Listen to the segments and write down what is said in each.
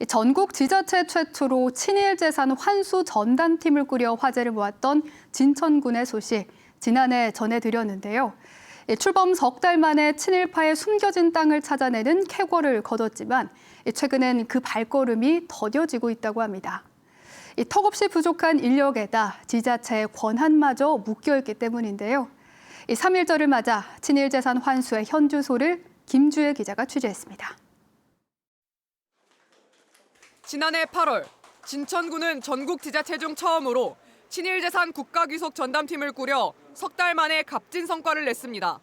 전국 지자체 최초로 친일재산 환수 전담팀을 꾸려 화제를 모았던 진천군의 소식, 지난해 전해드렸는데요. 출범 석 달 만에 친일파의 숨겨진 땅을 찾아내는 쾌거를 거뒀지만 최근엔 그 발걸음이 더뎌지고 있다고 합니다. 턱없이 부족한 인력에다 지자체의 권한마저 묶여있기 때문인데요. 3.1절을 맞아 친일재산 환수의 현주소를 김주혜 기자가 취재했습니다. 지난해 8월 진천구는 전국 지자체 중 처음으로 친일재산 국가귀속 전담팀을 꾸려 석 달 만에 값진 성과를 냈습니다.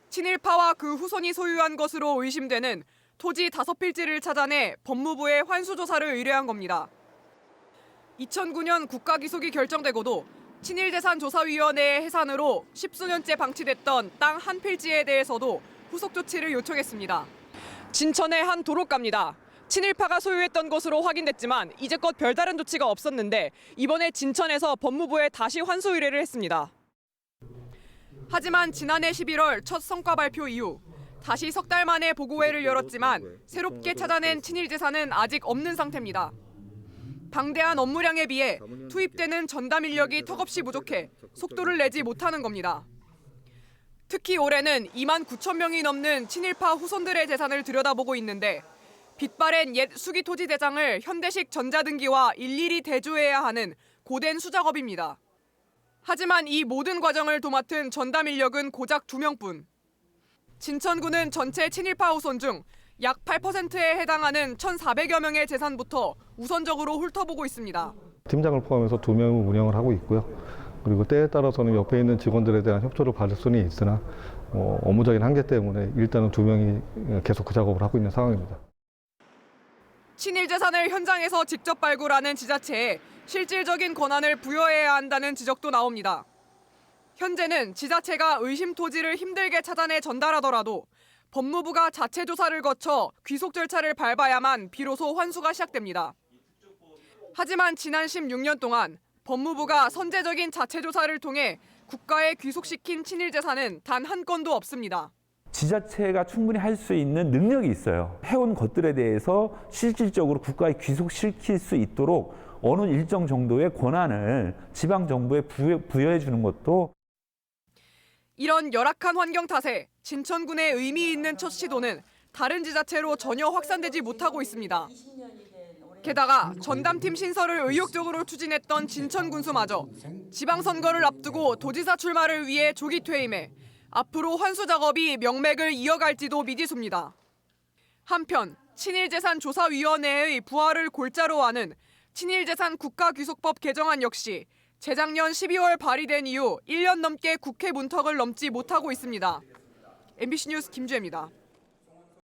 친일파와 그 후손이 소유한 것으로 의심되는 토지 5필지를 찾아내 법무부에 환수조사를 의뢰한 겁니다. 2009년 국가귀속이 결정되고도 친일재산조사위원회의 해산으로 10수년째 방치됐던 땅 한 필지에 대해서도 후속 조치를 요청했습니다. 진천의 한 도로가입니다. 친일파가 소유했던 것으로 확인됐지만 이제껏 별다른 조치가 없었는데 이번에 진천에서 법무부에 다시 환수 의뢰를 했습니다. 하지만 지난해 11월 첫 성과 발표 이후 다시 석 달 만에 보고회를 열었지만 새롭게 찾아낸 친일재산은 아직 없는 상태입니다. 방대한 업무량에 비해 투입되는 전담 인력이 턱없이 부족해 속도를 내지 못하는 겁니다. 특히 올해는 2만 9천 명이 넘는 친일파 후손들의 재산을 들여다보고 있는데 빛바랜 옛 수기토지 대장을 현대식 전자등기와 일일이 대조해야 하는 고된 수작업입니다. 하지만 이 모든 과정을 도맡은 전담 인력은 고작 2명뿐. 진천구는 전체 친일파 후손 중 약 8%에 해당하는 1,400여 명의 재산부터 우선적으로 훑어보고 있습니다. 팀장을 포함해서 2명을 운영을 하고 있고요. 그리고 때에 따라서는 옆에 있는 직원들에 대한 협조를 받을 수는 있으나 업무적인 한계 때문에 일단은 2명이 계속 그 작업을 하고 있는 상황입니다. 친일재산을 현장에서 직접 발굴하는 지자체에 실질적인 권한을 부여해야 한다는 지적도 나옵니다. 현재는 지자체가 의심 토지를 힘들게 찾아내 전달하더라도 법무부가 자체 조사를 거쳐 귀속 절차를 밟아야만 비로소 환수가 시작됩니다. 하지만 지난 16년 동안 법무부가 선제적인 자체 조사를 통해 국가에 귀속시킨 친일재산은 단 한 건도 없습니다. 지자체가 충분히 할 수 있는 능력이 있어요. 해온 것들에 대해서 실질적으로 국가에 귀속시킬 수 있도록 어느 일정 정도의 권한을 지방정부에 부여해 주는 것도. 이런 열악한 환경 탓에 진천군의 의미 있는 첫 시도는 다른 지자체로 전혀 확산되지 못하고 있습니다. 게다가 전담팀 신설을 의욕적으로 추진했던 진천군수마저 지방선거를 앞두고 도지사 출마를 위해 조기 퇴임해 앞으로 환수 작업이 명맥을 이어갈지도 미지수입니다. 한편 친일재산조사위원회의 부활을 골자로 하는 친일재산 국가귀속법 개정안 역시 재작년 12월 발의된 이후 1년 넘게 국회 문턱을 넘지 못하고 있습니다. MBC 뉴스 김주혜입니다.